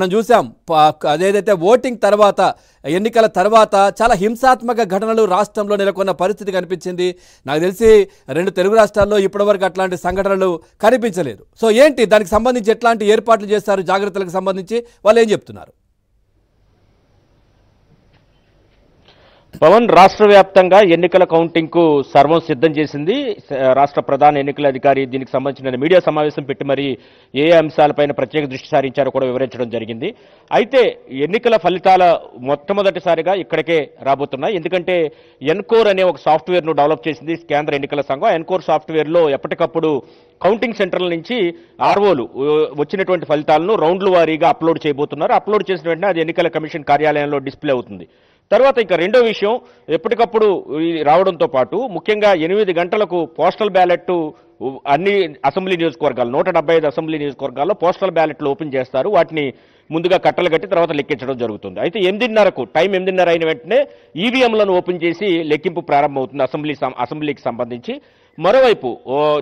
మనం చూసాం అదేదైతే ఓటింగ్ తర్వాత ఎన్నికల తర్వాత చాలా హింసాత్మక ఘటనలు రాష్ట్రంలో నెలకొన్న పరిస్థితి కనిపించింది. నాకు తెలిసి 2 తెలుగు రాష్ట్రాల్లో ఇప్పటివరకు అట్లాంటి సంఘటనలు కనిపించలేదు. సో ఏంటి దానికి సంబంధించి ఎట్లాంటి ఏర్పాట్లు చేస్తారు, జాగ్రత్తలకు సంబంధించి వాళ్ళు ఏం చెప్తున్నారు? పవన్, రాష్ట్ర వ్యాప్తంగా ఎన్నికల కౌంటింగ్ కు సర్వం సిద్ధం చేసింది. రాష్ట్ర ప్రధాన ఎన్నికల అధికారి దీనికి సంబంధించిన మీడియా సమావేశం పెట్టి మరి ఏ అంశాలపైన ప్రత్యేక దృష్టి సారించారో కూడా వివరించడం జరిగింది. అయితే ఎన్నికల ఫలితాల మొట్టమొదటిసారిగా ఇక్కడికే రాబోతున్నాయి. ఎందుకంటే ఎన్కోర్ అనే ఒక సాఫ్ట్వేర్ ను డెవలప్ చేసింది కేంద్ర ఎన్నికల సంఘం. ఎన్కోర్ సాఫ్ట్వేర్ లో ఎప్పటికప్పుడు కౌంటింగ్ సెంటర్ల నుంచి ఆర్ఓలు వచ్చినటువంటి ఫలితాలను రౌండ్ల వారీగా అప్లోడ్ చేయబోతున్నారు. అప్లోడ్ చేసిన వెంటనే అది ఎన్నికల కమిషన్ కార్యాలయంలో డిస్ప్లే అవుతుంది. తర్వాత ఇక రెండో విషయం, ఎప్పటికప్పుడు రావడంతో పాటు ముఖ్యంగా 8 గంటలకు పోస్టల్ బ్యాలెట్ అన్ని అసెంబ్లీ నియోజకవర్గాలు 175 అసెంబ్లీ నియోజకవర్గాల్లో పోస్టల్ బ్యాలెట్లు ఓపెన్ చేస్తారు. వాటిని ముందుగా కట్టలు కట్టి తర్వాత లెక్కించడం జరుగుతుంది. అయితే 8:30కు టైం 8:30 అయిన వెంటనే ఈవీఎంలను ఓపెన్ చేసి లెక్కింపు ప్రారంభమవుతుంది అసెంబ్లీకి సంబంధించి. మరోవైపు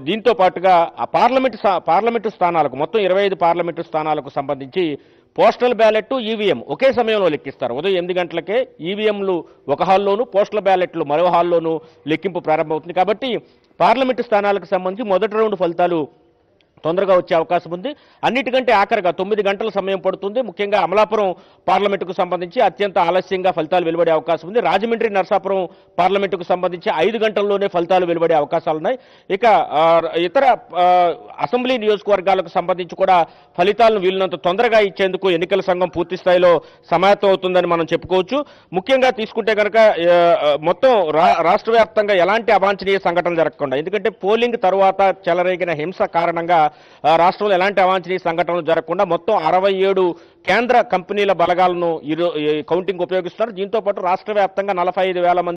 దీంతో పాటుగా ఆ పార్లమెంటు స్థానాలకు మొత్తం 25 పార్లమెంటు స్థానాలకు సంబంధించి పోస్టల్ బ్యాలెట్, ఈవీఎం ఒకే సమయంలో లెక్కిస్తారు. ఉదయం 8 గంటలకే ఈవీఎంలు ఒక హాల్లోనూ, పోస్టల్ బ్యాలెట్లు మరో హాల్లోనూ లెక్కింపు ప్రారంభమవుతుంది. కాబట్టి పార్లమెంటు స్థానాలకు సంబంధించి మొదటి రౌండ్ ఫలితాలు తొందరగా వచ్చే అవకాశం ఉంది. అన్నిటికంటే ఆఖరిగా 9 గంటల సమయం పడుతుంది. ముఖ్యంగా అమలాపురం పార్లమెంటుకు సంబంధించి అత్యంత ఆలస్యంగా ఫలితాలు వెలువడే అవకాశం ఉంది. రాజమండ్రి, నరసాపురం పార్లమెంటుకు సంబంధించి 5 గంటల్లోనే ఫలితాలు వెలువడే అవకాశాలున్నాయి. ఇక ఇతర అసెంబ్లీ నియోజకవర్గాలకు సంబంధించి కూడా ఫలితాలను వీలున్నంత తొందరగా ఇచ్చేందుకు ఎన్నికల సంఘం పూర్తి స్థాయిలో సమాయత్తం అవుతుందని మనం చెప్పుకోవచ్చు. ముఖ్యంగా తీసుకుంటే కనుక మొత్తం రాష్ట్ర వ్యాప్తంగా ఎలాంటి అవాంఛనీయ సంఘటనలు జరగకుండా, ఎందుకంటే పోలింగ్ తర్వాత చెలరేగిన హింస కారణంగా రాష్ట్రంలో ఎలాంటి అవాంఛనీయ సంఘటనలు జరగకుండా మొత్తం 67 కేంద్ర కంపెనీల బలగాలను కౌంటింగ్ ఉపయోగిస్తున్నారు. దీంతో పాటు రాష్ట్ర వ్యాప్తంగా 45,000 మంది